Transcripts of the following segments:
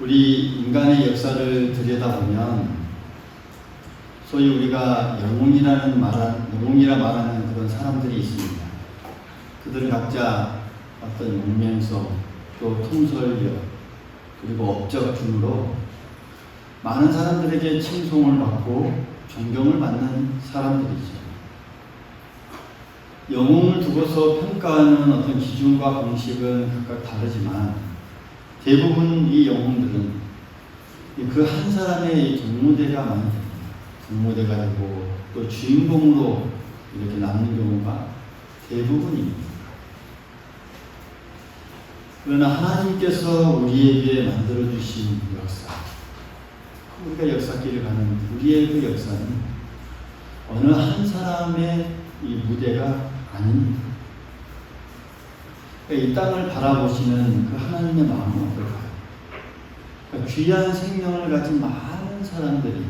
우리 인간의 역사를 들여다보면 소위 우리가 영웅이라 말하는 그런 사람들이 있습니다. 그들은 각자 어떤 용맹성, 또 통솔력, 그리고 업적 등으로 많은 사람들에게 칭송을 받고 존경을 받는 사람들이죠. 영웅을 두고서 평가하는 어떤 기준과 공식은 각각 다르지만 대부분 이 영웅들은 그 한 사람의 동무대가 많이 됩니다. 동무대가 되고 또 주인공으로 이렇게 남는 경우가 대부분입니다. 그러나 하나님께서 우리에게 만들어주신 역사, 우리가 역사길을 가는 우리의 그 역사는 어느 한 사람의 이 무대가 아닙니다. 그러니까 이 땅을 바라보시는 그 하나님의 마음은 어떨까요? 그러니까 귀한 생명을 가진 많은 사람들이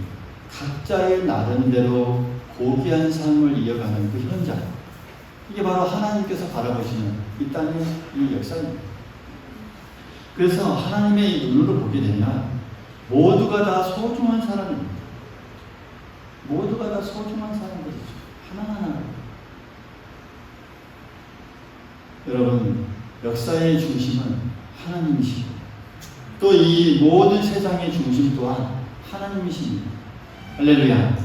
각자의 나름대로 고귀한 삶을 이어가는 그 현장, 이게 바로 하나님께서 바라보시는 이 땅의 이 역사입니다. 그래서 하나님의 이 눈으로 보게 되면 모두가 다 소중한 사람입니다. 모두가 다 소중한 사람들이죠. 하나하나. 여러분, 역사의 중심은 하나님이시고 또 이 모든 세상의 중심 또한 하나님이십니다. 할렐루야.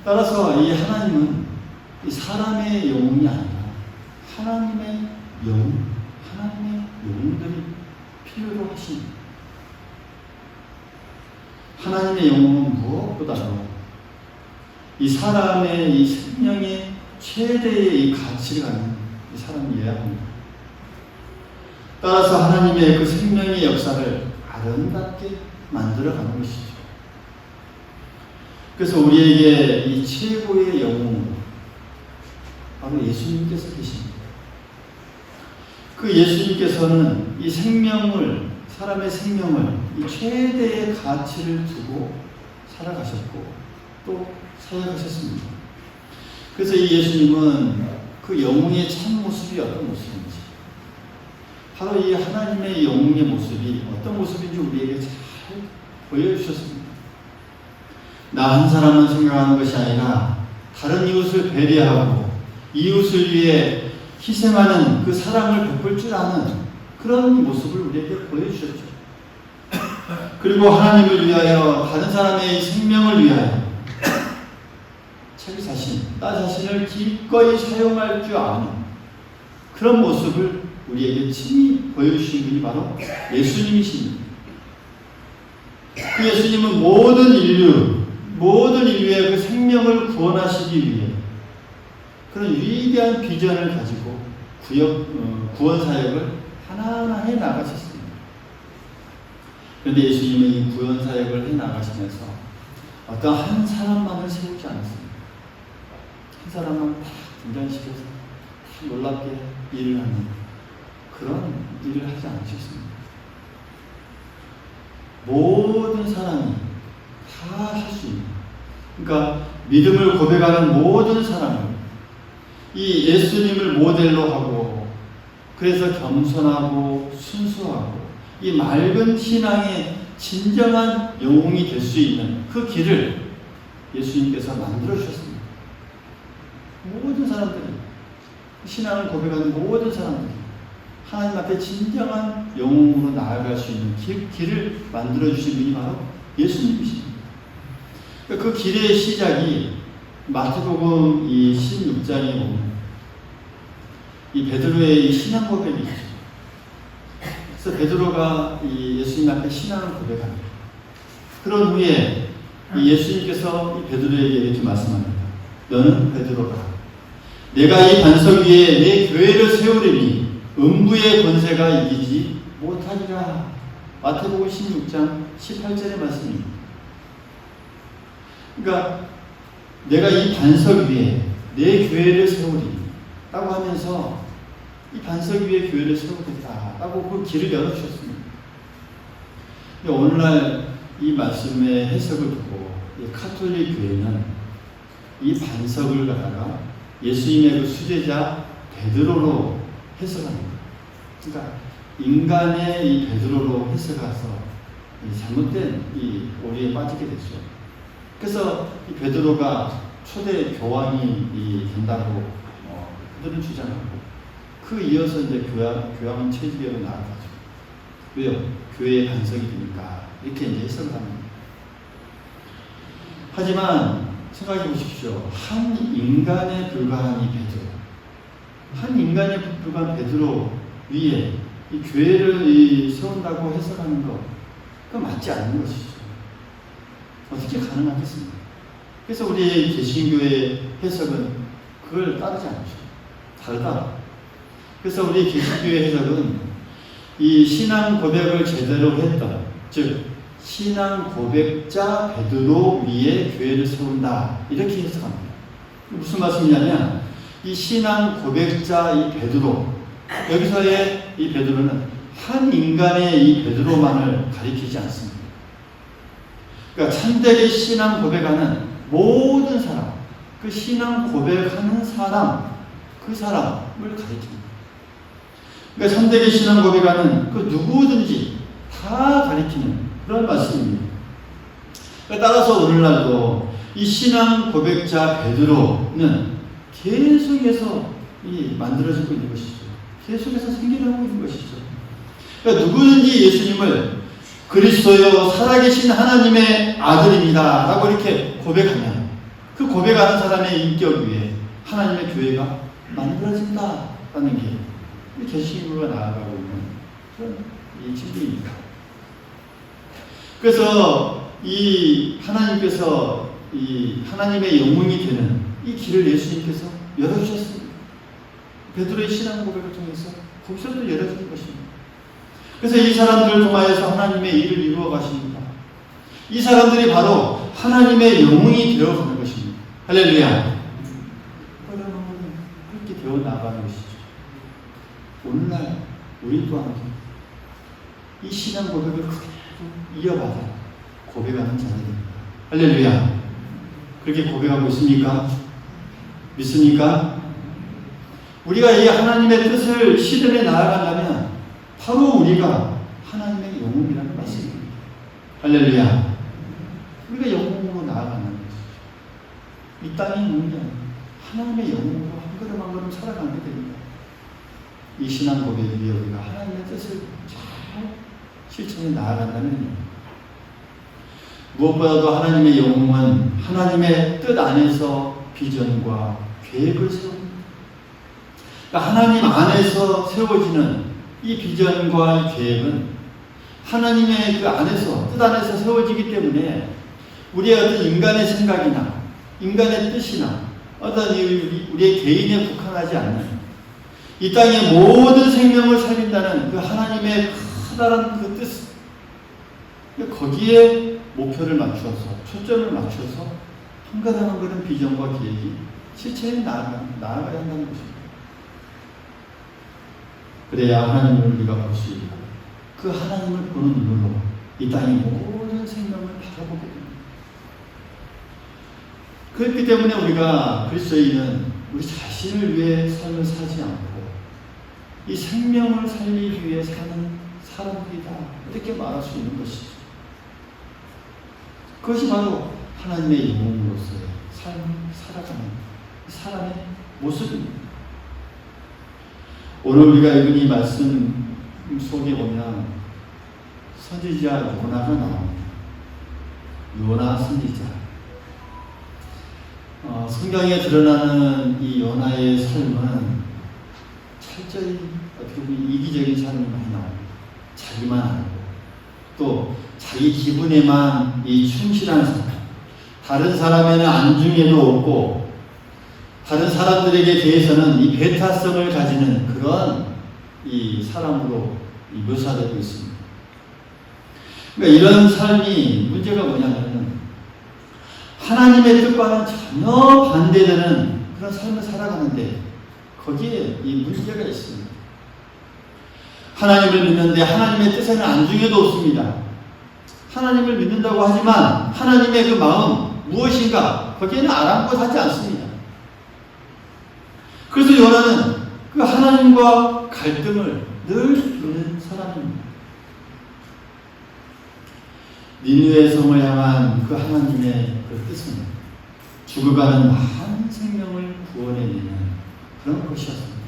따라서 이 하나님은 이 사람의 영웅이 아니라 하나님의 영웅, 하나님의 영웅들이 필요로 하십니다. 하나님의 영웅은 무엇보다도 이 사람의 이 생명의 최대의 이 가치를 가진 이 사람이어야 합니다. 따라서 하나님의 그 생명의 역사를 아름답게 만들어가는 것이죠. 그래서 우리에게 이 최고의 영웅은 바로 예수님께서 계십니다. 그 예수님께서는 이 생명을, 사람의 생명을 이 최대의 가치를 두고 살아가셨고 또 사역하셨습니다. 그래서 이 예수님은 그 영웅의 참 모습이 어떤 모습인지, 바로 이 하나님의 영웅의 모습이 어떤 모습인지 우리에게 잘 보여주셨습니다. 나 한 사람만 생각하는 것이 아니라 다른 이웃을 배려하고 이웃을 위해 희생하는 그 사랑을 베풀 줄 아는 그런 모습을 우리에게 보여주셨죠. 그리고 하나님을 위하여, 다른 사람의 생명을 위하여 자기 자신, 나 자신을 기꺼이 사용할 줄 아는 그런 모습을 우리에게 친히 보여주신 분이 바로 예수님이십니다. 그 예수님은 모든 인류의 그 생명을 구원하시기 위해 그런 위대한 비전을 가지고 구원 사역을 하나하나 해 나가셨습니다. 그런데 예수님은 이 구원 사역을 해 나가시면서 어떤 한 사람만을 세우지 않았습니다. 한 사람만 다 등장시켜서 다 놀랍게 일을 하는 그런 일을 하지 않으셨습니다. 모든 사람이 다 할 수 있는, 그러니까 믿음을 고백하는 모든 사람을 이 예수님을 모델로 하고, 그래서 겸손하고 순수하고 이 맑은 신앙의 진정한 영웅이 될 수 있는 그 길을 예수님께서 만들어 주셨습니다. 모든 사람들이, 신앙을 고백하는 모든 사람들이 하나님 앞에 진정한 영웅으로 나아갈 수 있는 길을 만들어 주신 분이 바로 예수님이십니다. 그 길의 시작이 마태복음 이 16장에 보면 이 베드로의 이 신앙 고백이 있죠. 그래서 베드로가 이 예수님 앞에 신앙을 고백합니다. 그런 후에 이 예수님께서 이 베드로에게 이렇게 말씀합니다. 너는 베드로가 내가 이 반석 위에 내 교회를 세우리니 음부의 권세가 이기지 못하리라. 마태복음 16장 18절의 말씀입니다. 그러니까 내가 이 반석 위에 내 교회를 세우리 라고 하면서 이 반석 위에 교회를 세우겠다 라고 그 길을 열어주셨습니다. 오늘날 이 말씀의 해석을 두고 이 카톨릭 교회는 이 반석을 갖다가 예수님의 그 수제자 베드로로 해석합니다. 그러니까 인간의 이 베드로로 해석해서 잘못된 이 오리에 빠지게 됐죠. 그래서 이 베드로가 초대 교황이 된다고 그들은 주장하고, 그 이어서 이제 교황은 체질로 나아가죠. 왜요? 교회의 반석이 되니까 이렇게 이제 해석을 합니다. 하지만 생각해 보십시오. 한 인간에 불과한 이 베드로, 한 인간에 불과한 베드로 위에 이 교회를 세운다고 해석하는 것, 그건 맞지 않는 것이죠. 어떻게 가능하겠습니까? 그래서 우리 개신교의 해석은 그걸 따르지 않죠. 다르다. 그래서 우리 개신교의 해석은 이 신앙 고백을 제대로 했던, 즉 신앙 고백자 베드로 위에 교회를 세운다, 이렇게 해석합니다. 무슨 말씀이냐면 이 신앙 고백자 이 베드로, 여기서의 이 베드로는 한 인간의 이 베드로만을 가리키지 않습니다. 그러니까 참되게 신앙 고백하는 모든 사람, 그 신앙 고백하는 사람, 그 사람을 가리킵니다. 그러니까 참되게 신앙 고백하는 그 누구든지 다 가리키는 그런 말씀입니다. 그러니까 따라서 오늘날도 이 신앙 고백자 베드로는 계속해서 만들어지고 있는 것이죠. 계속해서 생겨나고 있는 것이죠. 그러니까 누구든지 예수님을 그리스도여 살아계신 하나님의 아들입니다 라고 이렇게 고백하면, 그 고백하는 사람의 인격 위에 하나님의 교회가 만들어진다라는 게 개신교가 나아가고 있는 그런 이 진리입니다. 그래서 이 하나님께서 이 하나님의 영웅이 되는 이 길을 예수님께서 열어주셨습니다. 베드로의 신앙 고백을 통해서 거기서도 열어주는 것입니다. 그래서 이 사람들을 통하여서 하나님의 일을 이루어 가십니다. 이 사람들이 바로 하나님의 영웅이 되어가는 것입니다. 할렐루야. 그렇게 되어 나가는 것이죠. 오늘날 우리 또한 이 신앙 고백을 그대로 이어받아 고백하는 자들입니다. 할렐루야. 그렇게 고백하고 있습니까? 믿습니까? 우리가 이 하나님의 뜻을 실현해 나아간다면 바로 우리가 하나님의 영웅이라는 말씀입니다. 할렐루야. 우리가 영웅으로 나아가는 것이죠. 이 땅의 영웅이 아니라 하나님의 영웅으로 한 걸음 한 걸음 살아가게 됩니다. 이 신앙 고백 위에 우리가 하나님의 뜻을 잘 실천해 나아간다면요, 무엇보다도 하나님의 영웅은 하나님의 뜻 안에서 비전과 계획을 세웁니다. 그러니까 하나님 안에서 세워지는 이 비전과 계획은 하나님의 그 안에서, 뜻 안에서 세워지기 때문에 우리의 어떤 인간의 생각이나 인간의 뜻이나 어떤 우리의 개인에 국한하지 않는 이 땅의 모든 생명을 살린다는 그 하나님의 커다란 그 뜻, 거기에 목표를 맞추어서, 초점을 맞춰서 한 걸음 한 걸음 비전과 계획이 실체에 나아가야 한다는 것입니다. 그래야 하나님을 우리가 볼 수 있고, 그 하나님을 보는 눈으로 이 땅의 모든 생명을 바라보게 됩니다. 그렇기 때문에 우리가 그리스도인은 우리 자신을 위해 삶을 살지 않고 이 생명을 살리기 위해 사는 사람들이다, 이렇게 말할 수 있는 것이죠. 그것이 바로 하나님의 영웅으로서의 삶을 살아가는 사람의 모습입니다. 오늘 우리가 읽은 이 말씀 속에 보면 선지자 요나가 나옵니다. 요나 선지자. 성경에 드러나는 이 요나의 삶은 철저히 어떻게 보면 이기적인 삶이 많이 나옵니다. 자기만 알고, 또 자기 기분에만 이 충실한 삶, 다른 사람에는 안중에도 없고 다른 사람들에게 대해서는 이 배타성을 가지는 그런 이 사람으로 묘사되고 있습니다. 그러니까 이런 삶이 문제가 뭐냐면 하나님의 뜻과는 전혀 반대되는 그런 삶을 살아가는데 거기에 이 문제가 있습니다. 하나님을 믿는데 하나님의 뜻에는 안중에도 없습니다. 하나님을 믿는다고 하지만 하나님의 그 마음 무엇인가 거기에는 아랑곳하지 않습니다. 그래서 요나는 그 하나님과 갈등을 늘 겪는 사람입니다. 니느웨 성을 향한 그 하나님의 그 뜻은 죽어가는 많은 생명을 구원해내는 그런 것이었습니다.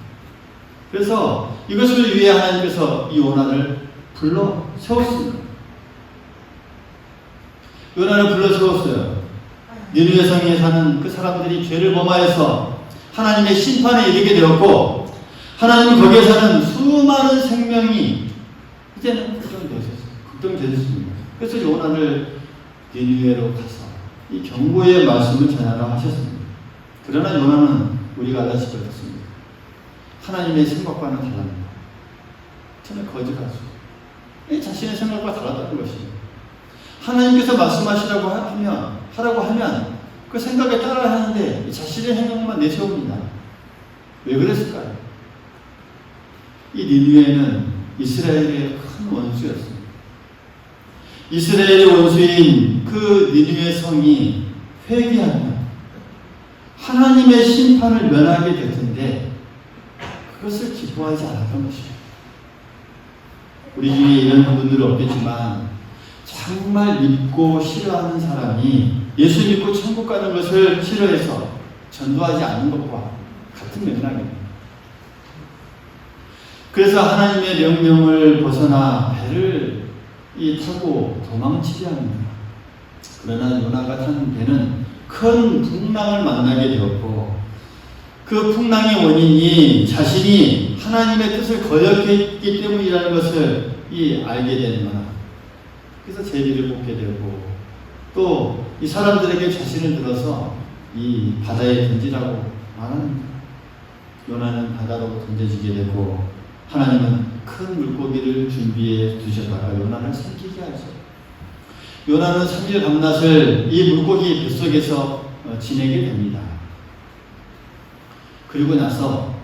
그래서 이것을 위해 하나님께서 이 요나를 불러 세웠습니다. 요나를 불러 세웠어요. 니느웨 성에 사는 그 사람들이 죄를 범하여서 하나님의 심판에 이르게 되었고, 하나님은 거기에 사는 수많은 생명이 이제는 걱정되셨습니다. 그래서 요나를 니느웨로 가서 이 경고의 말씀을 전하라 하셨습니다. 그러나 요나는 우리가 알다시피 어떻습니다. 하나님의 생각과는 달랍니다. 저는 거짓가수. 자신의 생각과 달랐다는 것입니다. 하나님께서 말씀하시라고 하라고 하면 그 생각에 따라야 하는데 자신의 생각만 내세웁니다. 왜 그랬을까요? 이 니느웨는 이스라엘의 큰 원수였습니다. 이스라엘의 원수인 그 니느웨 성이 회개하면 하나님의 심판을 면하게 될 텐데 그것을 기뻐하지 않았던 것입니다. 우리 중에 이런 분들은 없겠지만 정말 믿고 싫어하는 사람이 예수 믿고 천국 가는 것을 싫어해서 전도하지 않는 것과 같은 맥락입니다. 그래서 하나님의 명령을 벗어나 배를 타고 도망치게 합니다. 그러나 요나가 탄 배는 큰 풍랑을 만나게 되었고, 그 풍랑의 원인이 자신이 하나님의 뜻을 거역했기 때문이라는 것을 알게 되는 거나, 그래서 제비를 뽑게 되고, 또 이 사람들에게 자신을 들어서 이 바다에 던지라고 말합니다. 요나는 바다로 던져지게 되고, 하나님은 큰 물고기를 준비해 두셨다가 요나를 삼키게 하죠. 요나는 3일 밤낮을 이 물고기 뱃속에서 지내게 됩니다. 그리고 나서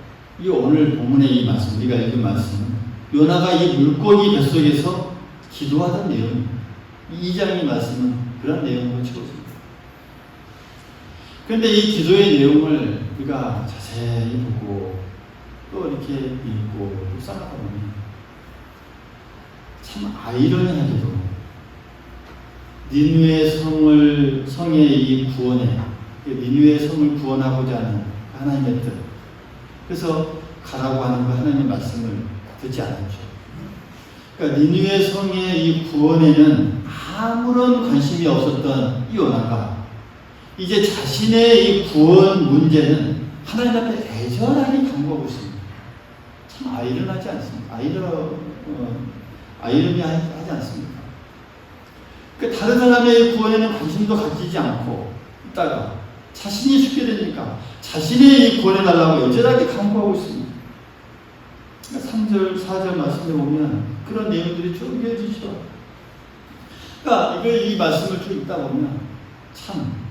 이 오늘 본문의 이 말씀, 우리가 읽은 말씀은 요나가 이 물고기 뱃속에서 기도하던 내용입니다. 이 2장의 말씀은 그런 내용으로 채워집니다. 그런데 이 기도의 내용을 우리가 자세히 보고 또 이렇게 읽고 묵상하다 보면 참 아이러니하게도 니느웨 성의 이 구원에, 니느웨 성을 구원하고자 하는 하나님의 뜻, 그래서 가라고 하는 그 하나님의 말씀을 듣지 않았죠. 그러니까 니느웨 성의 이 구원에는 아무런 관심이 없었던 이 요나가 이제 자신의 이 구원 문제는 하나님 앞에 애절하게 간구하고 있습니다. 참 아이러니하지 않습니까? 아이러니하지 않습니까? 그 다른 사람의 구원에는 관심도 가지지 않고 있다가 자신이 죽게 되니까 자신의 이 구원해달라고 애절하게 간구하고 있습니다. 그러니까 3절, 4절 말씀에 보면 그런 내용들이 쭉 이어지죠. 그러니까 이 말씀을 쭉 읽다 보면 참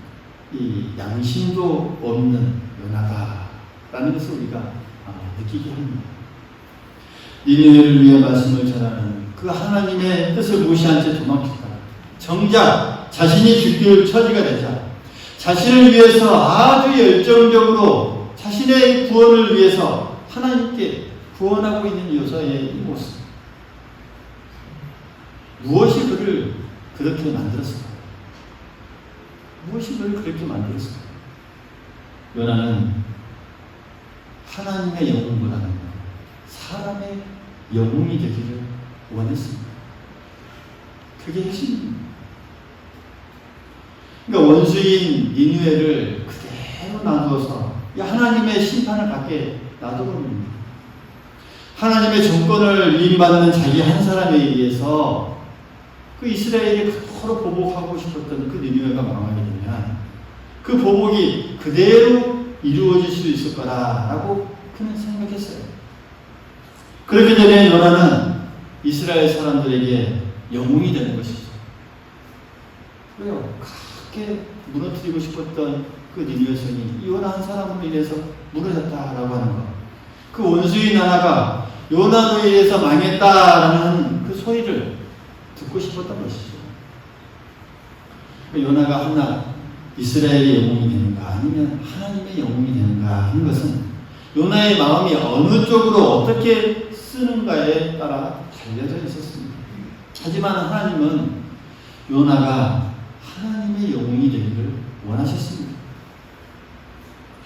이 양심도 없는 요나다라는 것을 우리가 느끼게 합니다. 니느웨를 위해 말씀을 전하는 그 하나님의 뜻을 무시한 채 도망쳤다. 정작 자신이 죽을 처지가 되자 자신을 위해서 아주 열정적으로 자신의 구원을 위해서 하나님께 구원하고 있는 요사의 이 모습, 무엇이 그를 그렇게 만들었을까? 무엇이 그를 그렇게 만들었을까? 요나는 하나님의 영웅보다는 사람의 영웅이 되기를 원했습니다. 그게 핵심입니다. 그러니까 원수인 니느웨를 그대로 놔두어서 하나님의 심판을 받게 놔두어버립니다. 하나님의 정권을 위임받는 자기 한 사람에 의해서 그 이스라엘이 그토록 보복하고 싶었던 그 니느웨가 망하게 되면 그 보복이 그대로 이루어질 수 있을 거라고 그는 생각했어요. 그렇게 되면 요나는 이스라엘 사람들에게 영웅이 되는 것이죠. 왜요? 그렇게 무너뜨리고 싶었던 그 니느웨 성이 요나 한 사람으로 인해서 무너졌다라고 하는 것. 그 원수인 하나가 요나로 인해서 망했다라는 그 소리를 듣고 싶었던 것이죠. 요나가 한낱 이스라엘의 영웅이 되는가 아니면 하나님의 영웅이 되는가 하는 것은 요나의 마음이 어느 쪽으로 어떻게 쓰는가에 따라 달려져 있었습니다. 하지만 하나님은 요나가 하나님의 영웅이 되기를 원하셨습니다.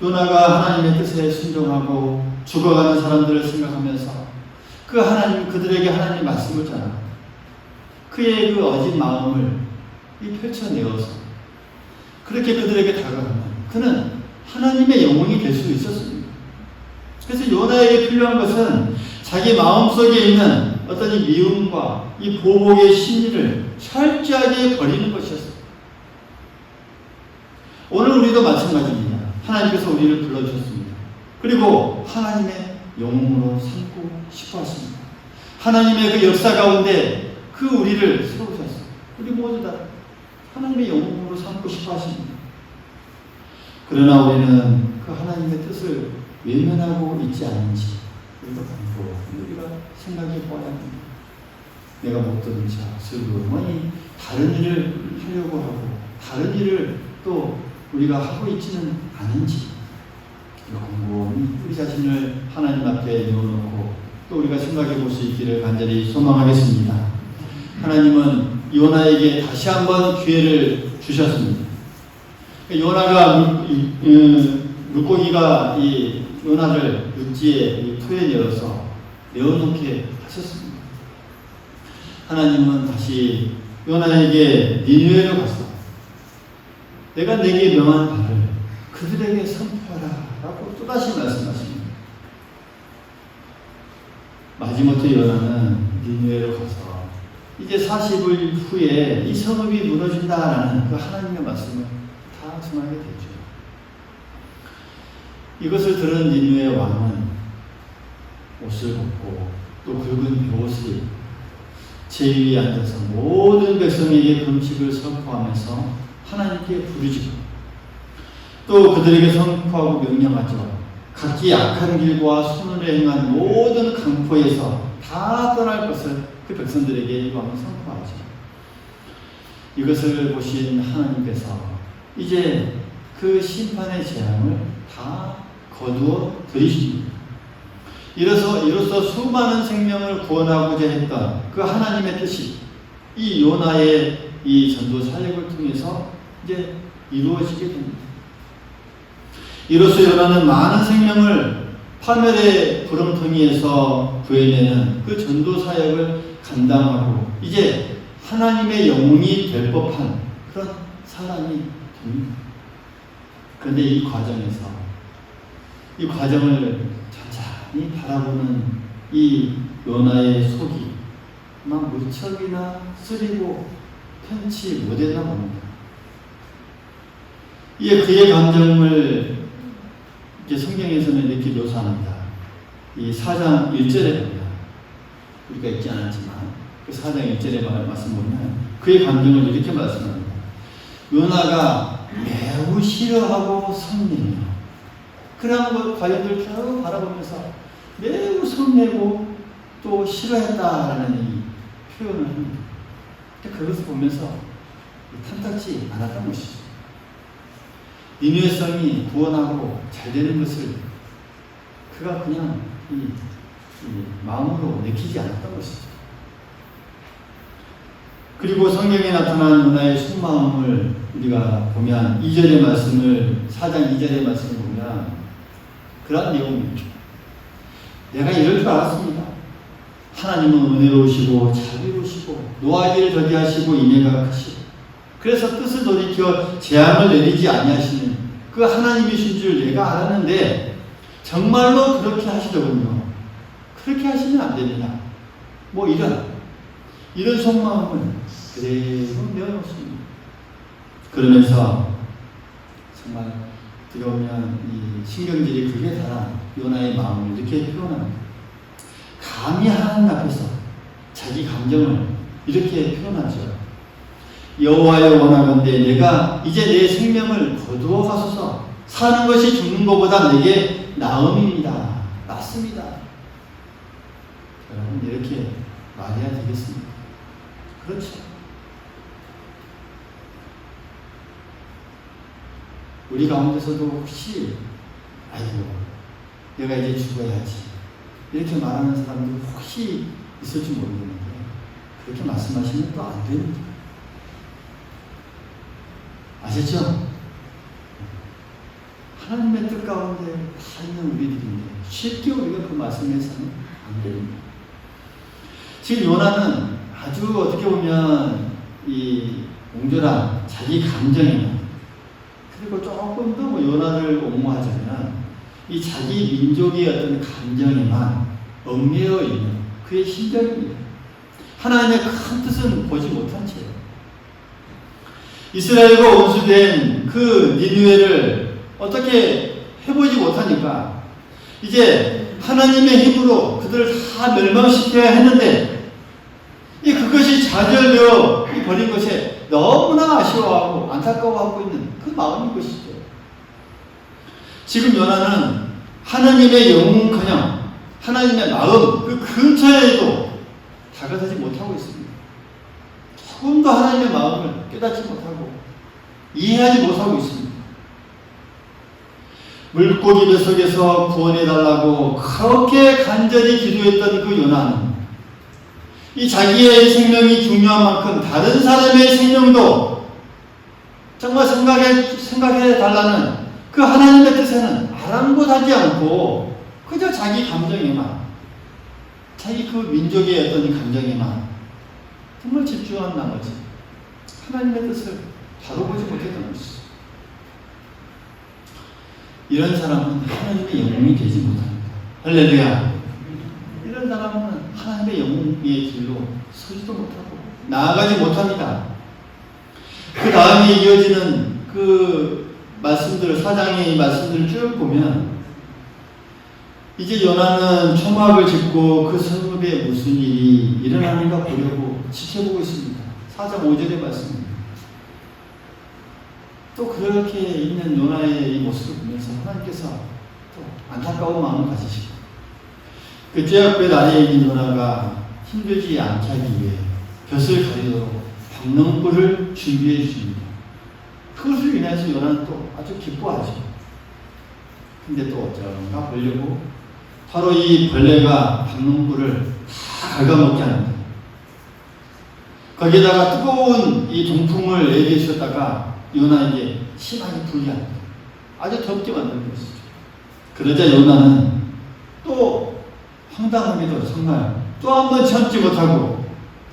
요나가 하나님의 뜻에 순종하고 죽어가는 사람들을 생각하면서 그들에게 하나님의 말씀을 전하고 그의 그 어진 마음을 펼쳐내어서 그렇게 그들에게 다가가면 그는 하나님의 영웅이 될 수 있었습니다. 그래서 요나에게 필요한 것은 자기 마음속에 있는 어떤 이 미움과 이 보복의 심리를 철저하게 버리는 것이었습니다. 오늘 우리도 마찬가지입니다. 하나님께서 우리를 불러주셨습니다. 그리고 하나님의 영웅으로 삼고 싶어 하십니다. 하나님의 그 역사 가운데 그 우리를 세우셨어요. 우리 모두 다 하나님의 영웅으로 삼고 싶어 하십니다. 그러나 우리는 그 하나님의 뜻을 외면하고 있지 않은지 우리가 생각해 보아야 합니다. 내가 못 들은 자, 슬그머니 다른 일을 하려고 하고 다른 일을 또 우리가 하고 있지는 않은지 곰곰이 우리 자신을 하나님 앞에 내어놓고 또 우리가 생각해 볼 수 있기를 간절히 소망하겠습니다. 하나님은 요나에게 다시 한번 기회를 주셨습니다. 요나가 물고기가 이 요나를 육지에 토에 내어놓게 하셨습니다. 하나님은 다시 요나에게 니느웨로 가서 내가 내게 명한 바를 그들에게 선포하라 라고 또다시 말씀하십니다. 마지못해 요나는 니느웨로 가서 이제 40일 후에 이 성읍이 무너진다라는 그 하나님의 말씀을 다 전하게 되죠. 이것을 들은 니느웨 왕은 옷을 벗고 또 굵은 벼옷을 입고 제위에 앉아서 모든 백성에게 금식을 선포하면서 하나님께 부르짖고 또 그들에게 선포하고 명령하죠. 각기 악한 길과 손으로 행한 모든 강포에서 다 떠날 것을 그 백성들에게 이 왕은 선포하죠. 이것을 보신 하나님께서 이제 그 심판의 재앙을 다 거두어 들이십니다. 이로써 수많은 생명을 구원하고자 했던 그 하나님의 뜻이 이 요나의 이 전도 사역을 통해서 이제 이루어지게 됩니다. 이로써 요나는 많은 생명을 파멸의 구렁텅이에서 구해내는 그 전도 사역을 감당하고 이제 하나님의 영웅이 될 법한 그런 사람이 됩니다. 그런데 이 과정을 천천히 바라보는 이 요나의 속이 막 무척이나 쓰리고 편치 못했나 봅니다. 이게 그의 감정을 이제 성경에서는 이렇게 묘사합니다. 이 4장 1절에 보면 우리가 읽지 않았지만 그 4장 1절에 말씀 보면 그의 감정을 이렇게 말씀합니다. 요나가 매우 싫어하고 성내며 그런 과정을 계속 바라보면서 매우 성내고 또 싫어했다라는 이 표현을 합니다. 그것을 보면서 탐탁지 않았던 것이죠. 니느웨성이 구원하고 잘 되는 것을 그가 그냥 이 마음으로 느끼지 않았던 것이죠. 그리고 성경에 나타난 요나의 속마음을 우리가 보면 2절의 말씀을 4장 2절의 말씀을 보면 그런 내용입니다. 내가 이럴 줄 알았습니다. 하나님은 은혜로우시고 자비로우시고 노하기를 더디하시고 인애가 크시고 그래서 뜻을 돌이켜 재앙을 내리지 아니하시는 그 하나님이신 줄 내가 알았는데 정말로 그렇게 하시더군요. 그렇게 하시면 안 됩니다. 뭐 이런 속마음을 그대로 내어놓습니다. 그러면서 정말 들어오면 이 신경질이 극에 달한 요나의 마음을 이렇게 표현합니다. 감히 하나님 앞에서 자기 감정을 이렇게 표현하죠. 여호와여 원하건대 내가 이제 내 생명을 거두어 가소서. 사는 것이 죽는 것보다 내게 나음입니다. 낫습니다. 여러분 이렇게 말해야 되겠습니까? 그렇죠. 우리 가운데서도 혹시 아이고 내가 이제 죽어야지 이렇게 말하는 사람들 혹시 있을지 모르겠는데 그렇게 말씀하시면 또 안 됩니다. 아셨죠? 하나님의 뜻 가운데 다 있는 우리들인데 쉽게 우리가 그 말씀에서는 안 됩니다. 지금 요나는 아주 어떻게 보면 이 옹졸한 자기 감정이나 그리고 조금 더 뭐 요나를 옹호하자면 이 자기 민족의 어떤 감정에만 얽매여 있는 그의 심정입니다. 하나님의 큰 뜻은 보지 못한 채요. 이스라엘과 원수된 그 니느웨를 어떻게 해보지 못하니까 이제 하나님의 힘으로 그들을 다 멸망시켜야 했는데 그것이 좌절되어 버린 것에 너무나 아쉬워하고 안타까워하고 있는 그 마음인 것이죠. 지금 요나는 하나님의 영웅커녕 하나님의 마음 그 근처에도 다가서지 못하고 있습니다. 조금도 하나님의 마음을 깨닫지 못하고 이해하지 못하고 있습니다. 물고기 뱃속에서 구원해달라고 그렇게 간절히 기도했던 그 요나는 이 자기의 생명이 중요한 만큼 다른 사람의 생명도 정말 생각해달라는 그 하나님의 뜻에는 아랑곳하지 않고 그저 자기 감정에만 자기 그 민족의 어떤 감정에만 정말 집중한 나머지 하나님의 뜻을 다뤄보지 못했던 것이죠. 이런 사람은 하나님의 영웅이 되지 못합니다. 할렐루야. 이런 사람은 하나님의 영웅의 길로 서지도 못하고 나아가지 못합니다. 그 다음에 이어지는 그 말씀들, 사장의 말씀들을 쭉 보면 이제 요나는 초막을 짓고 그 성읍에 무슨 일이 일어나는가 보려고 지켜보고 있습니다. 4장 5절의 말씀입니다. 또 그렇게 있는 요나의 이 모습을 보면서 하나님께서 또 안타까운 마음을 가지시고 그 쬐약볕 아래에 있는 요나가 힘들지 않게 하기 위해 볕을 가리도록 박농불을 준비해 주십니다. 그것을 인해서 요나는 또 아주 기뻐하죠. 근데 또 어쩌는가 보려고 바로 이 벌레가 박농불을 다 갉아먹게 합니다. 거기에다가 뜨거운 이 동풍을 내게 주셨다가 요나에게 심하게 불리합니다. 아주 덥게 만드는 것이죠. 그러자 요나는 또 황당하게도 정말 또 한 번 참지 못하고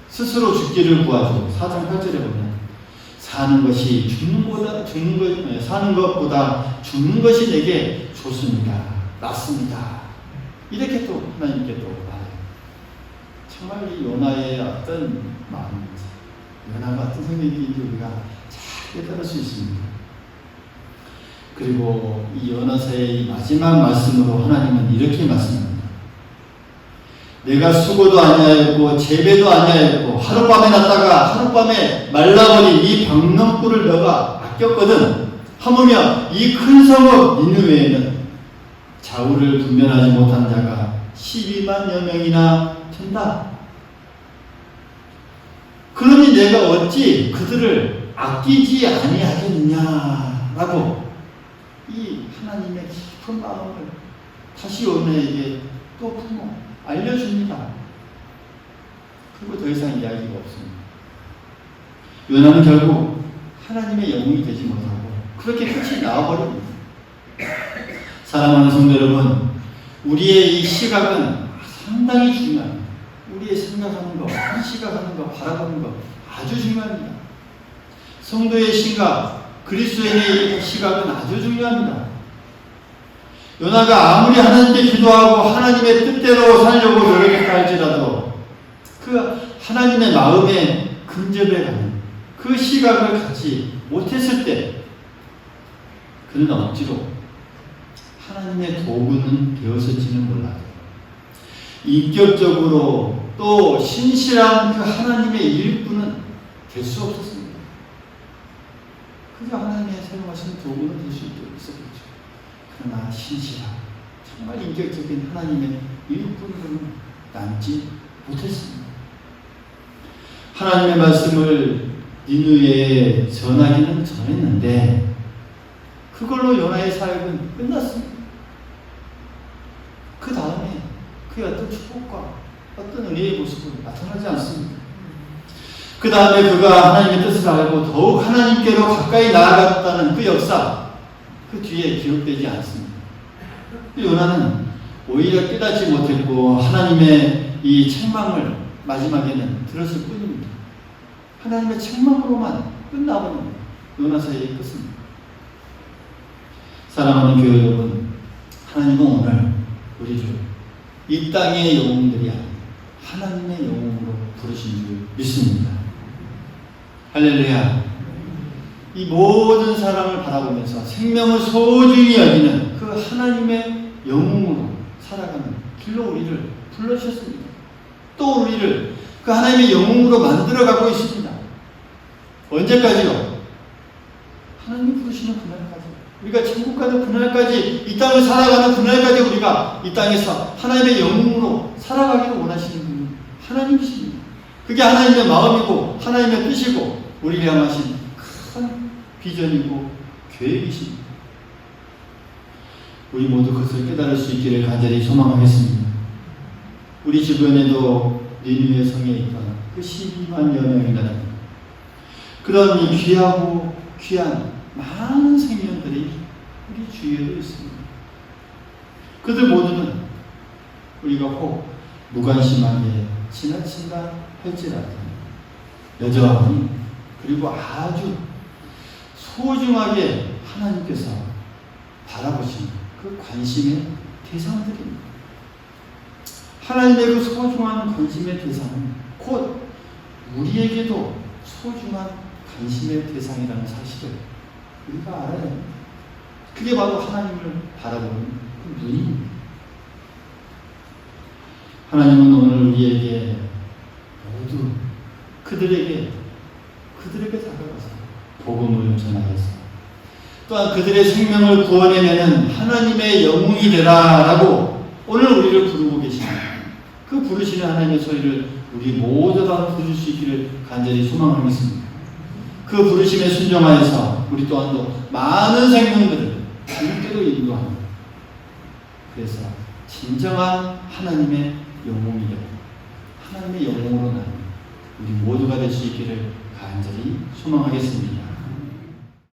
스스로 죽기를 구하죠. 4장 8절에 보면 사는 것보다 죽는 것이 내게 좋습니다. 낫습니다. 이렇게 또 하나님께 또 말해요. 정말 이 요나의 어떤 마음인지 요나가 어떤 성격인지 우리가 잘 깨달을 수 있습니다. 그리고 이 요나서의 마지막 말씀으로 하나님은 이렇게 말씀합니다. 내가 수고도 아니하였고 재배도 아니하였고 하룻밤에 났다가 하룻밤에 말라버린 이 박농불을 너가 아꼈거든. 하물며 이 큰 성읍 니느웨에는 좌우를 분별하지 못한 자가 12만여 명이나 된다. 그러니 내가 어찌 그들을 아끼지 아니하겠느냐라고 이 하나님의 깊은 마음을 다시 요나에게 또 품어 알려줍니다. 그리고 더 이상 이야기가 없습니다. 요나는 결국 하나님의 영웅이 되지 못하고 그렇게 끝이 나와버립니다. 사랑하는 성도 여러분, 우리의 이 시각은 상당히 중요합니다. 우리의 생각하는 것, 시각하는 것, 바라보는 것 아주 중요합니다. 성도의 시각, 그리스도인의 시각은 아주 중요합니다. 요나가 아무리 하나님께 기도하고 하나님의 뜻대로 살려고 노력했다 할지라도 그 하나님의 마음에 근접해가는 그 시각을 갖지 못했을 때 그는 억지로 하나님의 도구는 되었을지는 몰라요. 인격적으로 또 신실한 그 하나님의 일꾼은 될 수 없었습니다. 그저 하나님의 사용하신 도구는 될 수 있었겠죠. 그러나 신실한 정말 인격적인 하나님의 일꾼으로는 남지 못했습니다. 하나님의 말씀을 니느웨에 전하기는 전했는데 그걸로 요나의 사역은 끝났습니다. 그 다음에 그의 어떤 축복과 어떤 은혜의 모습은 나타나지 않습니다. 그 다음에 그가 하나님의 뜻을 알고 더욱 하나님께로 가까이 나아갔다는 그 역사, 그 뒤에 기록되지 않습니다. 요나는 오히려 깨닫지 못했고 하나님의 이 책망을 마지막에는 들었을 뿐입니다. 하나님의 책망으로만 끝나버린 요나서의 끝입니다. 사랑하는 교회 여러분, 하나님은 오늘 우리를 이 땅의 영웅들이 아닌 하나님의 영웅으로 부르신 줄 믿습니다. 할렐루야. 이 모든 사람을 바라보면서 생명을 소중히 여기는 그 하나님의 영웅으로 살아가는 길로 우리를 불러주셨습니다. 또 우리를 그 하나님의 영웅으로 만들어가고 있습니다. 언제까지요? 하나님이 부르시는 그날까지, 우리가 천국 가는 그날까지, 이 땅을 살아가는 그날까지 우리가 이 땅에서 하나님의 영웅으로 살아가기를 원하시는 분은 하나님이십니다. 그게 하나님의 마음이고 하나님의 뜻이고 우리를 향하신 큰 비전이고 계획이십니다. 우리 모두 그것을 깨달을 수 있기를 간절히 소망하겠습니다. 우리 주변에도 니느웨 성에 있던 그 12만여 명이 나라는 그런 이 귀하고 귀한 많은 생명들이 우리 주위에도 있습니다. 그들 모두는 우리가 혹 무관심하게 지나친다 할지라도 여전히 그리고 아주 소중하게 하나님께서 바라보시는 그 관심의 대상들입니다. 하나님의 그 소중한 관심의 대상은 곧 우리에게도 소중한 관심의 대상이라는 사실을 우리가 알아야 합니다. 그게 바로 하나님을 바라보는 그 눈입니다. 하나님은 오늘 우리에게 모두 그들에게 다가가서 복음을 전하여서 또한 그들의 생명을 구원해내는 하나님의 영웅이 되라라고 오늘 우리를 부르고 계십니다. 그 부르시는 하나님의 소리를 우리 모두 다 부를 수 있기를 간절히 소망하겠습니다. 그 부르심에 순종하여서 우리 또한도 많은 생명들을 주님께로 인도합니다. 그래서 진정한 하나님의 영웅이 되고 하나님의 영웅으로 나는 우리 모두가 될 수 있기를 간절히 소망하겠습니다.